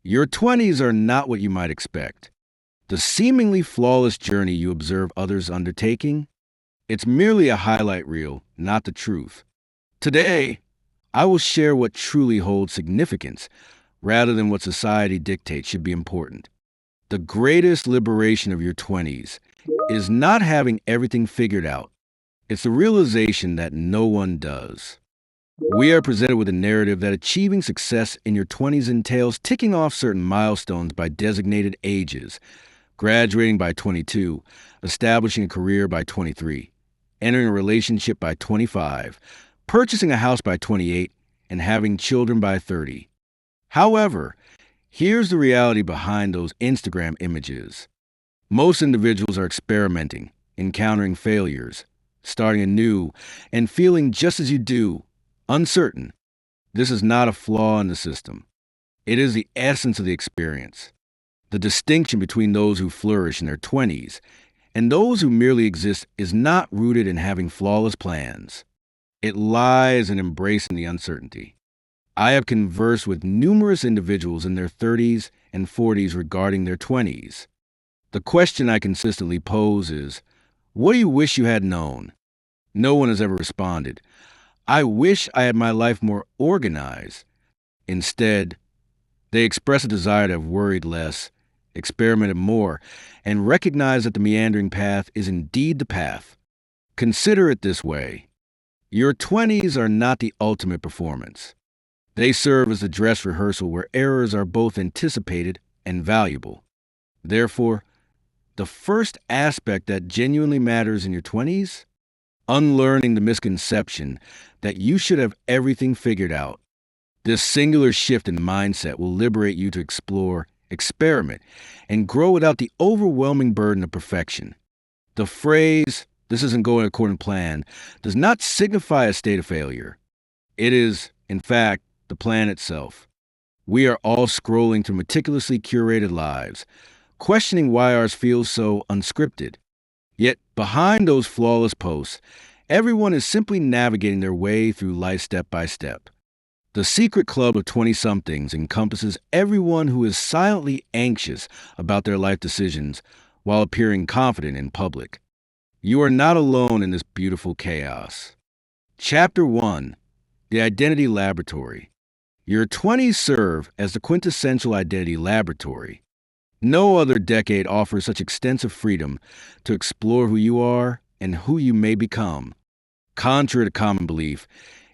Your 20s are not what you might expect. The seemingly flawless journey you observe others undertaking, it's merely a highlight reel, not the truth. Today, I will share what truly holds significance rather than what society dictates should be important. The greatest liberation of your 20s is not having everything figured out. It's the realization that no one does. We are presented with a narrative that achieving success in your 20s entails ticking off certain milestones by designated ages, graduating by 22, establishing a career by 23, entering a relationship by 25, purchasing a house by 28, and having children by 30. However, here's the reality behind those Instagram images. Most individuals are experimenting, encountering failures, starting anew, and feeling just as you do, uncertain. This is not a flaw in the system. It is the essence of the experience. The distinction between those who flourish in their 20s and those who merely exist is not rooted in having flawless plans. It lies in embracing the uncertainty. I have conversed with numerous individuals in their 30s and 40s regarding their 20s. The question I consistently pose is, what do you wish you had known? No one has ever responded, I wish I had my life more organized. Instead, they express a desire to have worried less, experimented more, and recognize that the meandering path is indeed the path. Consider it this way. Your 20s are not the ultimate performance. They serve as a dress rehearsal where errors are both anticipated and valuable. Therefore, the first aspect that genuinely matters in your 20s? Unlearning the misconception that you should have everything figured out. This singular shift in mindset will liberate you to explore, experiment, and grow without the overwhelming burden of perfection. The phrase, "this isn't going according to plan," does not signify a state of failure. It is, in fact, the plan itself. We are all scrolling through meticulously curated lives, questioning why ours feels so unscripted. Yet, behind those flawless posts, everyone is simply navigating their way through life step by step. The secret club of 20-somethings encompasses everyone who is silently anxious about their life decisions while appearing confident in public. You are not alone in this beautiful chaos. Chapter 1: The Identity Laboratory. Your 20s serve as the quintessential identity laboratory. No other decade offers such extensive freedom to explore who you are and who you may become. Contrary to common belief,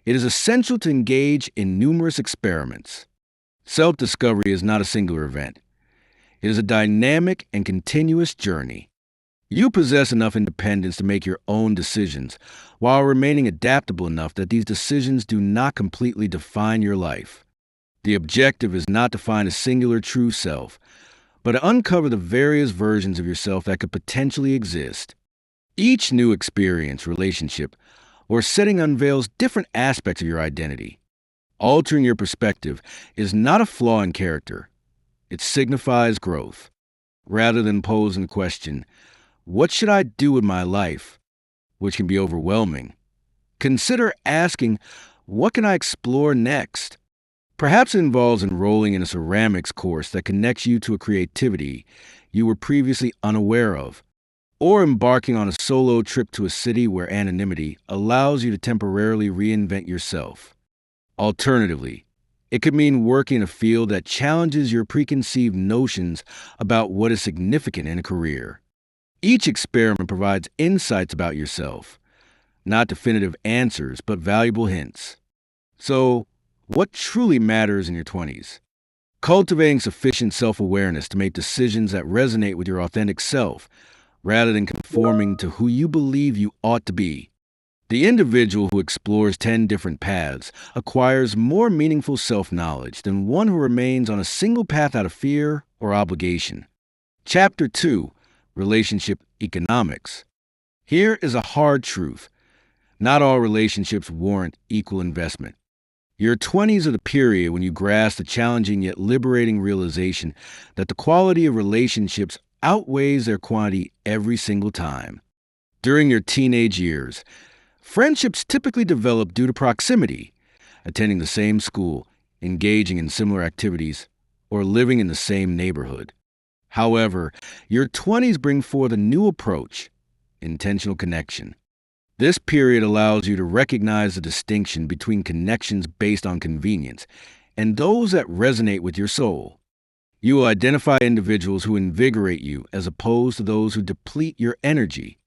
it is essential to engage in numerous experiments. Self-discovery is not a singular event. It is a dynamic and continuous journey. You possess enough independence to make your own decisions, while remaining adaptable enough that these decisions do not completely define your life. The objective is not to find a singular true self, but to uncover the various versions of yourself that could potentially exist. Each new experience, relationship, or setting unveils different aspects of your identity. Altering your perspective is not a flaw in character. It signifies growth. Rather than posing the question, what should I do with my life? Which can be overwhelming. Consider asking, what can I explore next? Perhaps it involves enrolling in a ceramics course that connects you to a creativity you were previously unaware of, or embarking on a solo trip to a city where anonymity allows you to temporarily reinvent yourself. Alternatively, it could mean working in a field that challenges your preconceived notions about what is significant in a career. Each experiment provides insights about yourself, not definitive answers, but valuable hints. So, what truly matters in your 20s? Cultivating sufficient self-awareness to make decisions that resonate with your authentic self, rather than conforming to who you believe you ought to be. The individual who explores 10 different paths acquires more meaningful self-knowledge than one who remains on a single path out of fear or obligation. Chapter 2: Relationship Economics. Here is a hard truth. Not all relationships warrant equal investment. Your 20s are the period when you grasp the challenging yet liberating realization that the quality of relationships outweighs their quantity every single time. During your teenage years, friendships typically develop due to proximity, attending the same school, engaging in similar activities, or living in the same neighborhood. However, your 20s bring forth a new approach, intentional connection. This period allows you to recognize the distinction between connections based on convenience and those that resonate with your soul. You will identify individuals who invigorate you as opposed to those who deplete your energy.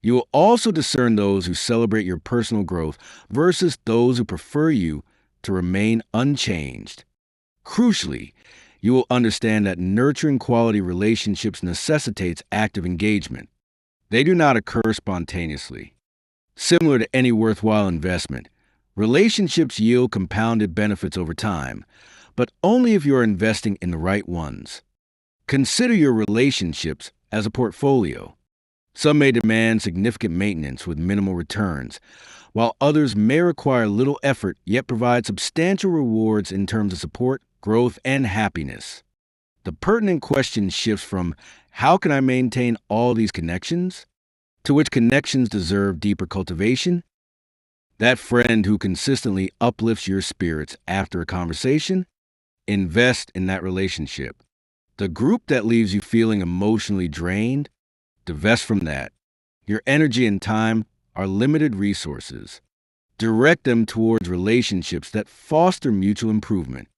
You will also discern those who celebrate your personal growth versus those who prefer you to remain unchanged. Crucially, you will understand that nurturing quality relationships necessitates active engagement. They do not occur spontaneously. Similar to any worthwhile investment, relationships yield compounded benefits over time, but only if you are investing in the right ones. Consider your relationships as a portfolio. Some may demand significant maintenance with minimal returns, while others may require little effort yet provide substantial rewards in terms of support, growth, and happiness. The pertinent question shifts from how can I maintain all these connections to which connections deserve deeper cultivation. That friend who consistently uplifts your spirits after a conversation, invest in that relationship. The group that leaves you feeling emotionally drained, divest from that. Your energy and time are limited resources. Direct them towards relationships that foster mutual improvement.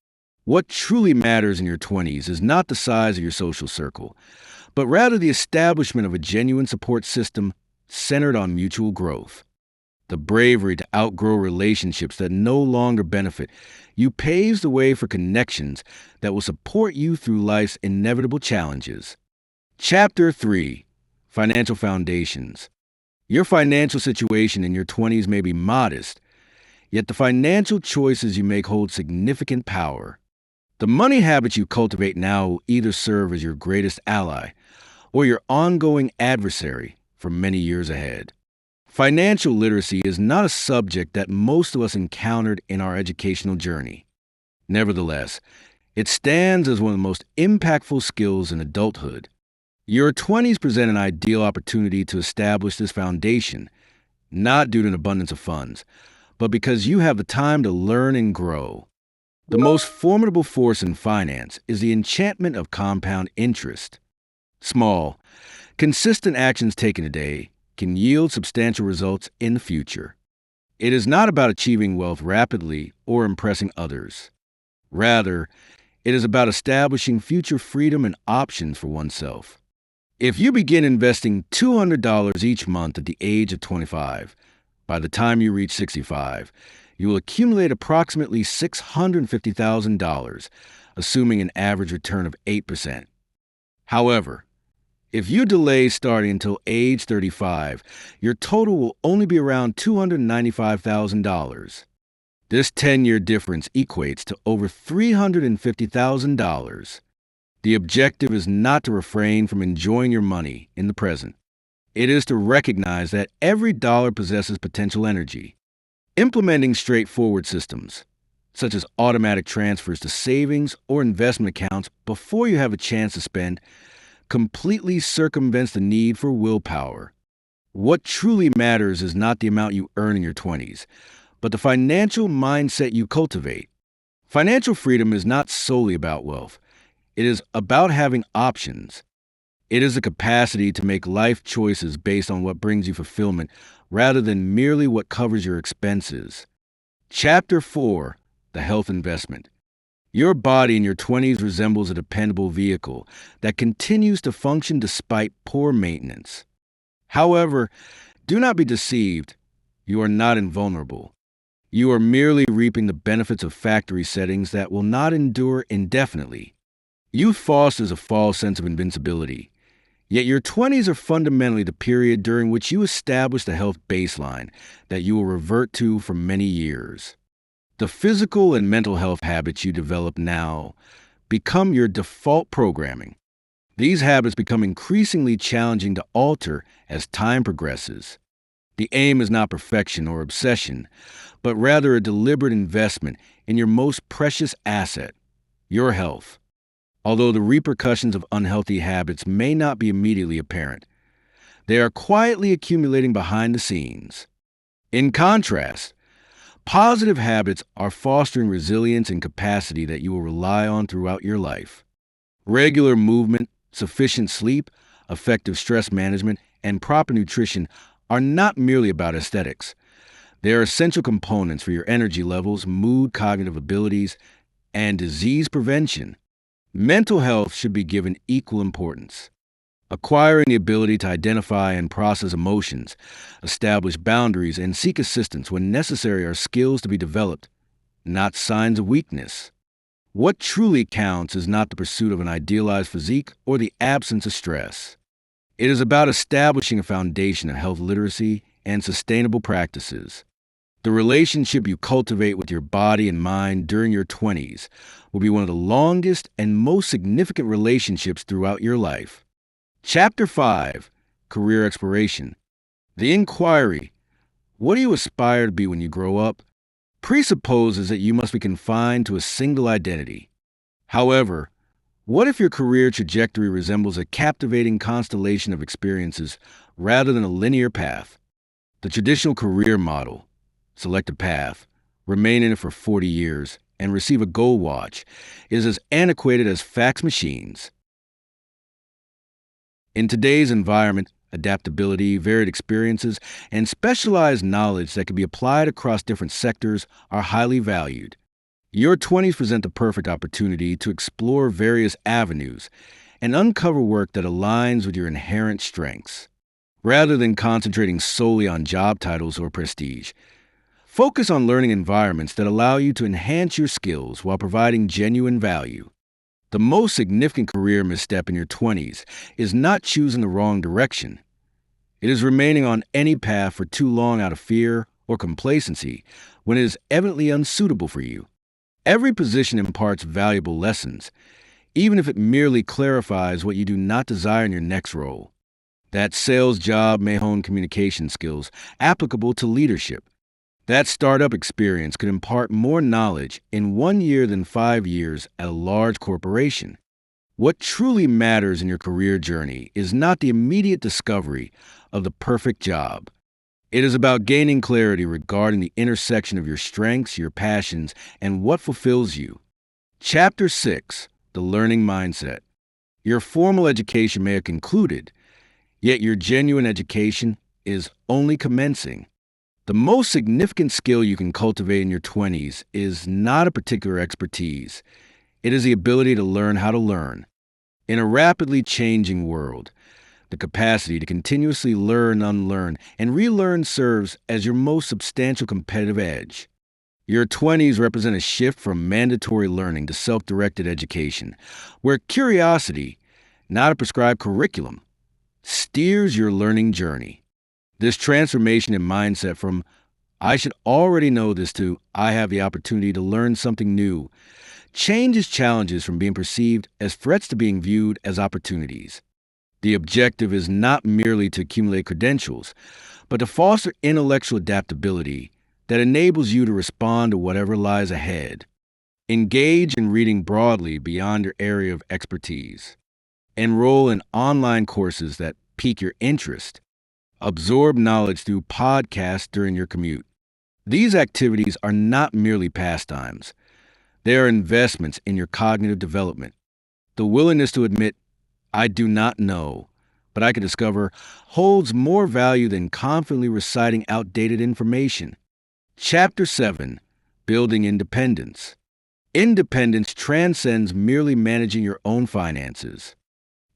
What truly matters in your 20s is not the size of your social circle, but rather the establishment of a genuine support system centered on mutual growth. The bravery to outgrow relationships that no longer benefit you paves the way for connections that will support you through life's inevitable challenges. Chapter 3: Financial Foundations. Your financial situation in your 20s may be modest, yet the financial choices you make hold significant power. The money habits you cultivate now will either serve as your greatest ally or your ongoing adversary for many years ahead. Financial literacy is not a subject that most of us encountered in our educational journey. Nevertheless, it stands as one of the most impactful skills in adulthood. Your 20s present an ideal opportunity to establish this foundation, not due to an abundance of funds, but because you have the time to learn and grow. The most formidable force in finance is the enchantment of compound interest. Small, consistent actions taken today can yield substantial results in the future. It is not about achieving wealth rapidly or impressing others. Rather, it is about establishing future freedom and options for oneself. If you begin investing $200 each month at the age of 25, by the time you reach 65, you will accumulate approximately $650,000, assuming an average return of 8%. However, if you delay starting until age 35, your total will only be around $295,000. This 10-year difference equates to over $350,000. The objective is not to refrain from enjoying your money in the present. It is to recognize that every dollar possesses potential energy. Implementing straightforward systems, such as automatic transfers to savings or investment accounts before you have a chance to spend, completely circumvents the need for willpower. What truly matters is not the amount you earn in your 20s, but the financial mindset you cultivate. Financial freedom is not solely about wealth. It is about having options. It is the capacity to make life choices based on what brings you fulfillment rather than merely what covers your expenses. Chapter 4: The Health Investment. Your body in your 20s resembles a dependable vehicle that continues to function despite poor maintenance. However, do not be deceived. You are not invulnerable. You are merely reaping the benefits of factory settings that will not endure indefinitely. Youth fosters a false sense of invincibility. Yet your 20s are fundamentally the period during which you establish the health baseline that you will revert to for many years. The physical and mental health habits you develop now become your default programming. These habits become increasingly challenging to alter as time progresses. The aim is not perfection or obsession, but rather a deliberate investment in your most precious asset, your health. Although the repercussions of unhealthy habits may not be immediately apparent, they are quietly accumulating behind the scenes. In contrast, Positive habits are fostering resilience and capacity that you will rely on throughout your life. Regular movement, sufficient sleep, effective stress management, and proper nutrition are not merely about aesthetics. They are essential components for your energy levels, mood, cognitive abilities, and disease prevention. Mental health should be given equal importance. Acquiring the ability to identify and process emotions, establish boundaries, and seek assistance when necessary are skills to be developed, not signs of weakness. What truly counts is not the pursuit of an idealized physique or the absence of stress. It is about establishing a foundation of health literacy and sustainable practices. The relationship you cultivate with your body and mind during your 20s will be one of the longest and most significant relationships throughout your life. Chapter 5, Career Exploration. The inquiry, what do you aspire to be when you grow up, presupposes that you must be confined to a single identity. However, what if your career trajectory resembles a captivating constellation of experiences rather than a linear path? The traditional career model, select a path, remain in it for 40 years, and receive a gold watch, is as antiquated as fax machines. In today's environment, adaptability, varied experiences, and specialized knowledge that can be applied across different sectors are highly valued. Your 20s present the perfect opportunity to explore various avenues and uncover work that aligns with your inherent strengths. Rather than concentrating solely on job titles or prestige, focus on learning environments that allow you to enhance your skills while providing genuine value. The most significant career misstep in your 20s is not choosing the wrong direction. It is remaining on any path for too long out of fear or complacency when it is evidently unsuitable for you. Every position imparts valuable lessons, even if it merely clarifies what you do not desire in your next role. That sales job may hone communication skills applicable to leadership. That startup experience could impart more knowledge in 1 year than 5 years at a large corporation. What truly matters in your career journey is not the immediate discovery of the perfect job. It is about gaining clarity regarding the intersection of your strengths, your passions, and what fulfills you. Chapter 6, The Learning Mindset. Your formal education may have concluded, yet your genuine education is only commencing. The most significant skill you can cultivate in your 20s is not a particular expertise. It is the ability to learn how to learn. In a rapidly changing world, the capacity to continuously learn, unlearn, and relearn serves as your most substantial competitive edge. Your 20s represent a shift from mandatory learning to self-directed education, where curiosity, not a prescribed curriculum, steers your learning journey. This transformation in mindset from I should already know this to I have the opportunity to learn something new changes challenges from being perceived as threats to being viewed as opportunities. The objective is not merely to accumulate credentials, but to foster intellectual adaptability that enables you to respond to whatever lies ahead. Engage in reading broadly beyond your area of expertise. Enroll in online courses that pique your interest. Absorb knowledge through podcasts during your commute. These activities are not merely pastimes. They are investments in your cognitive development. The willingness to admit, I do not know, but I can discover, holds more value than confidently reciting outdated information. Chapter 7, Building Independence. Independence transcends merely managing your own finances.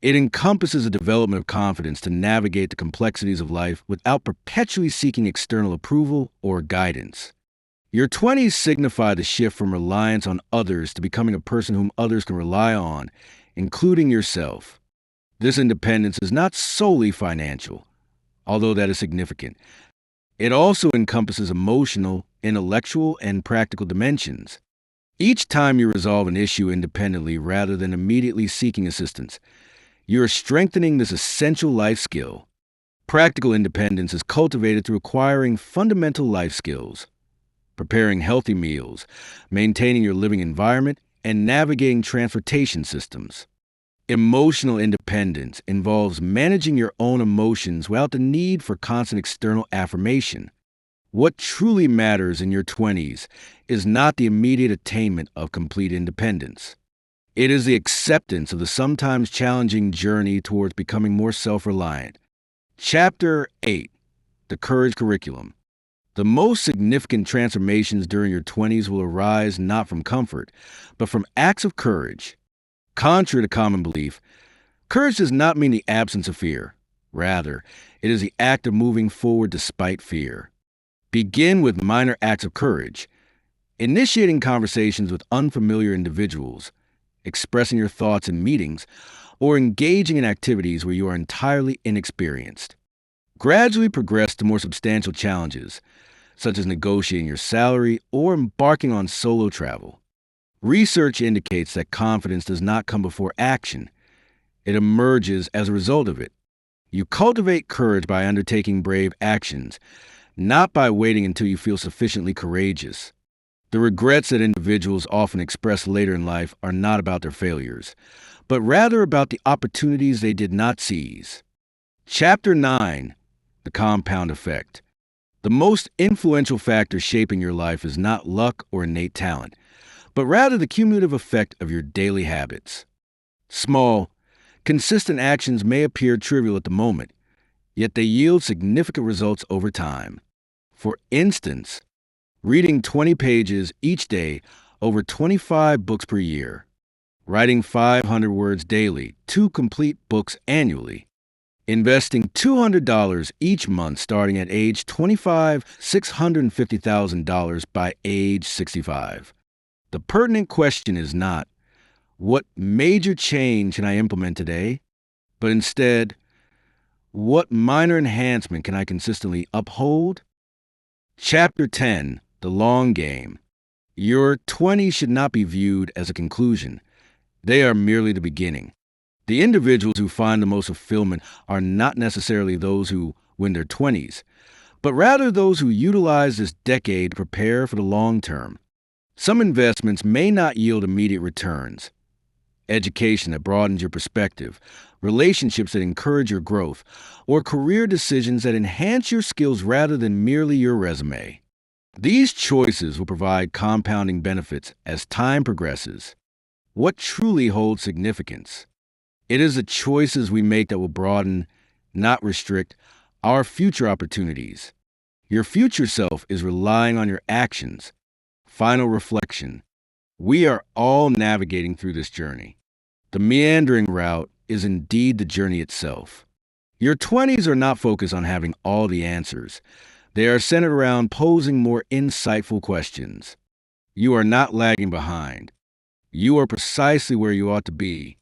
It encompasses a development of confidence to navigate the complexities of life without perpetually seeking external approval or guidance. Your 20s signify the shift from reliance on others to becoming a person whom others can rely on, including yourself. This independence is not solely financial, although that is significant. It also encompasses emotional, intellectual, and practical dimensions. Each time you resolve an issue independently rather than immediately seeking assistance, you are strengthening this essential life skill. Practical independence is cultivated through acquiring fundamental life skills, preparing healthy meals, maintaining your living environment, and navigating transportation systems. Emotional independence involves managing your own emotions without the need for constant external affirmation. What truly matters in your 20s is not the immediate attainment of complete independence. It is the acceptance of the sometimes challenging journey towards becoming more self-reliant. Chapter 8: The Courage Curriculum. The most significant transformations during your 20s will arise not from comfort, but from acts of courage. Contrary to common belief, courage does not mean the absence of fear. Rather, it is the act of moving forward despite fear. Begin with minor acts of courage, initiating conversations with unfamiliar individuals, expressing your thoughts in meetings, or engaging in activities where you are entirely inexperienced. Gradually progress to more substantial challenges, such as negotiating your salary or embarking on solo travel. Research indicates that confidence does not come before action. It emerges as a result of it. You cultivate courage by undertaking brave actions, not by waiting until you feel sufficiently courageous. The regrets that individuals often express later in life are not about their failures, but rather about the opportunities they did not seize. Chapter 9: The Compound Effect. The most influential factor shaping your life is not luck or innate talent, but rather the cumulative effect of your daily habits. Small, consistent actions may appear trivial at the moment, yet they yield significant results over time. For instance, reading 20 pages each day, over 25 books per year, writing 500 words daily, 2 complete books annually, investing $200 each month starting at age 25, $650,000 by age 65. The pertinent question is not, what major change can I implement today? But instead, what minor enhancement can I consistently uphold? Chapter 10: The Long Game. Your 20s should not be viewed as a conclusion. They are merely the beginning. The individuals who find the most fulfillment are not necessarily those who win their 20s, but rather those who utilize this decade to prepare for the long term. Some investments may not yield immediate returns. Education that broadens your perspective, relationships that encourage your growth, or career decisions that enhance your skills rather than merely your resume. These choices will provide compounding benefits as time progresses. What truly holds significance? It is the choices we make that will broaden, not restrict, our future opportunities. Your future self is relying on your actions. Final reflection. We are all navigating through this journey. The meandering route is indeed the journey itself. Your 20s are not focused on having all the answers. They are centered around posing more insightful questions. You are not lagging behind. You are precisely where you ought to be,